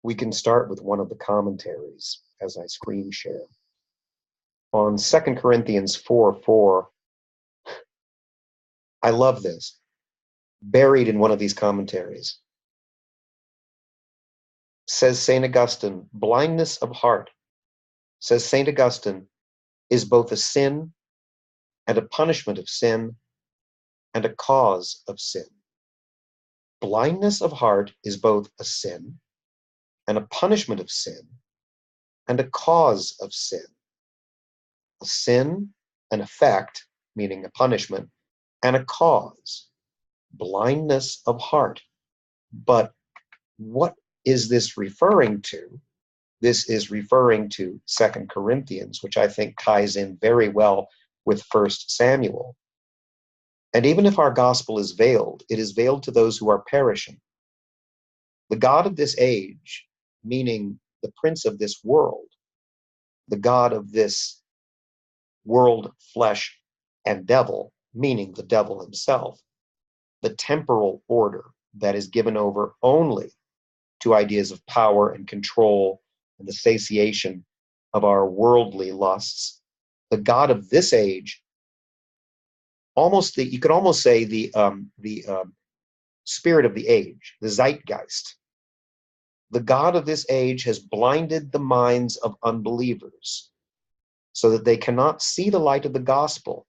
We can start with one of the commentaries as I screen share. On 2 Corinthians 4:4, I love this. Buried in one of these commentaries, says St. Augustine, blindness of heart, says St. Augustine, is both a sin and a punishment of sin and a cause of sin. Blindness of heart is both a sin and a punishment of sin and a cause of sin. A sin, an effect, meaning a punishment, and a cause, blindness of heart. But what is this referring to? This is referring to 2 Corinthians, which I think ties in very well with 1 Samuel. And even if our gospel is veiled, it is veiled to those who are perishing. The God of this age, meaning the prince of this world, the God of this world, flesh, and devil, meaning the devil himself, the temporal order that is given over only to ideas of power and control and the satiation of our worldly lusts. The God of this age, you could almost say the spirit of the age, the zeitgeist. The God of this age has blinded the minds of unbelievers so that they cannot see the light of the gospel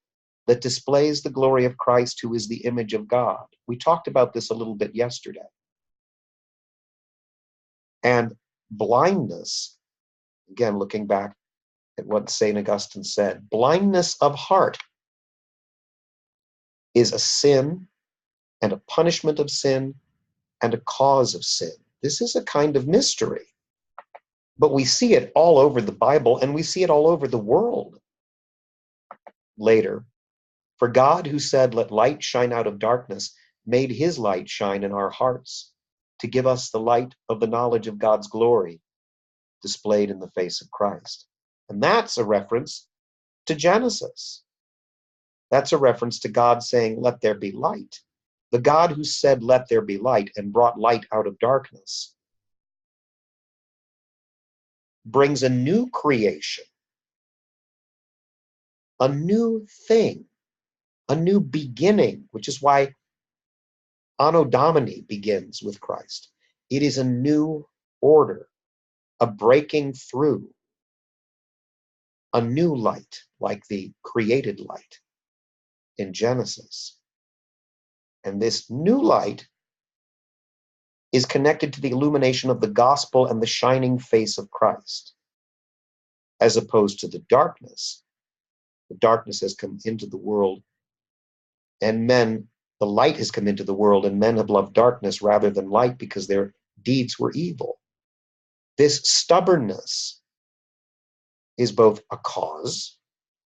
that displays the glory of Christ, who is the image of God. We talked about this a little bit yesterday. And blindness, again, looking back at what St. Augustine said, blindness of heart is a sin and a punishment of sin and a cause of sin. This is a kind of mystery, but we see it all over the Bible and we see it all over the world. Later, for God, who said, "Let light shine out of darkness," made his light shine in our hearts to give us the light of the knowledge of God's glory displayed in the face of Christ. And that's a reference to Genesis. That's a reference to God saying, "Let there be light." The God who said, "Let there be light," and brought light out of darkness, brings a new creation, a new thing, a new beginning, which is why Anno Domini begins with Christ. It is a new order, a breaking through, a new light, like the created light in Genesis. And this new light is connected to the illumination of the gospel and the shining face of Christ, as opposed to the darkness. The darkness has come into the world, and the light has come into the world, and men have loved darkness rather than light because their deeds were evil. This stubbornness is both a cause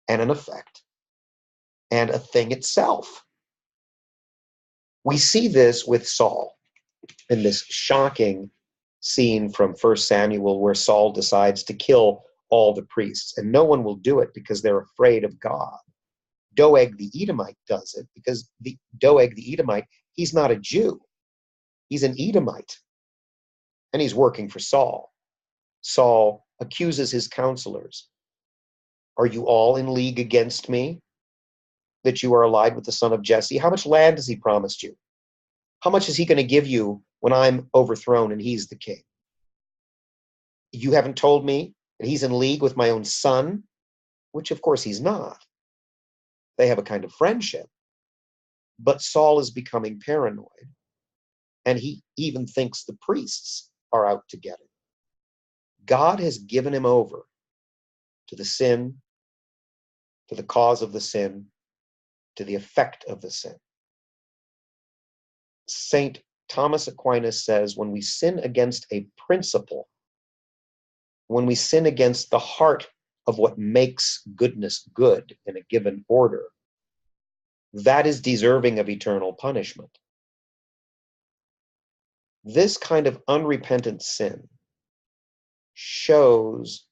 and an effect and a thing itself. We see this with Saul in this shocking scene from 1 Samuel where Saul decides to kill all the priests, and no one will do it because they're afraid of God. Doeg the Edomite does it because Doeg the Edomite, he's not a Jew. He's an Edomite, and he's working for Saul. Saul accuses his counselors. "Are you all in league against me, that you are allied with the son of Jesse? How much land has he promised you? How much is he going to give you when I'm overthrown and he's the king? You haven't told me that he's in league with my own son," which of course he's not. They have a kind of friendship. But Saul is becoming paranoid, and he even thinks the priests are out to get him. God has given him over to the sin, to the cause of the sin, to the effect of the sin. St. Thomas Aquinas says, when we sin against a principle, when we sin against the heart of what makes goodness good in a given order, that is deserving of eternal punishment. This kind of unrepentant sin shows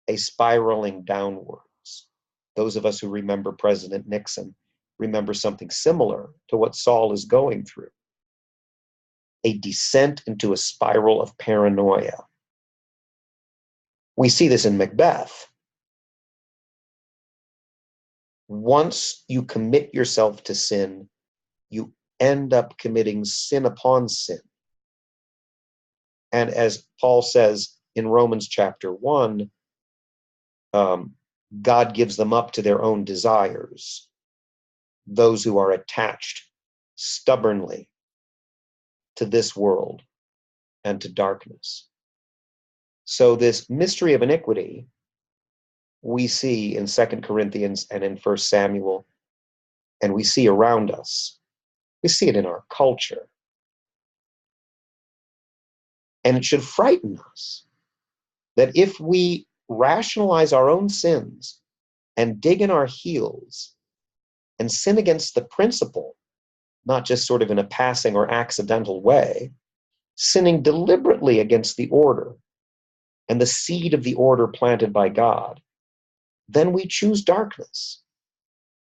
a spiraling downwards. Those of us who remember President Nixon remember something similar to what Saul is going through. a descent into a spiral of paranoia. We see this in Macbeth. Once you commit yourself to sin, you end up committing sin upon sin. And as Paul says in Romans chapter 1, God gives them up to their own desires, those who are attached stubbornly to this world and to darkness. So this mystery of iniquity we see in 2 Corinthians and in 1 Samuel, and we see around us. We see it in our culture. And it should frighten us that if we rationalize our own sins and dig in our heels and sin against the principle, not just sort of in a passing or accidental way, sinning deliberately against the order and the seed of the order planted by God, then we choose darkness.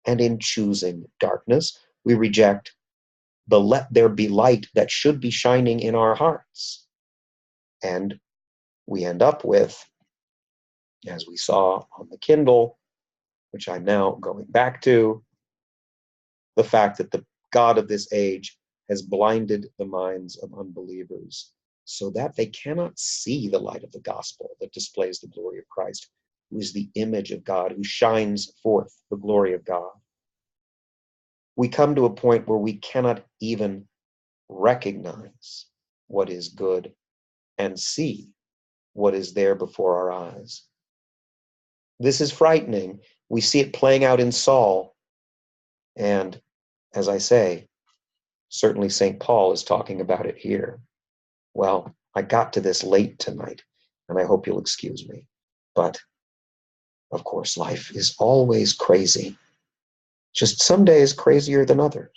And in choosing darkness, we reject the let there be light that should be shining in our hearts. And we end up with, as we saw on the Kindle, which I'm now going back to, the fact that the God of this age has blinded the minds of unbelievers so that they cannot see the light of the gospel that displays the glory of Christ, who is the image of God, who shines forth the glory of God. We come to a point where we cannot even recognize what is good and see what is there before our eyes. This is frightening. We see it playing out in Saul. And as I say, certainly St. Paul is talking about it here. Well, I got to this late tonight, and I hope you'll excuse me. But, of course, life is always crazy. Just some days crazier than others.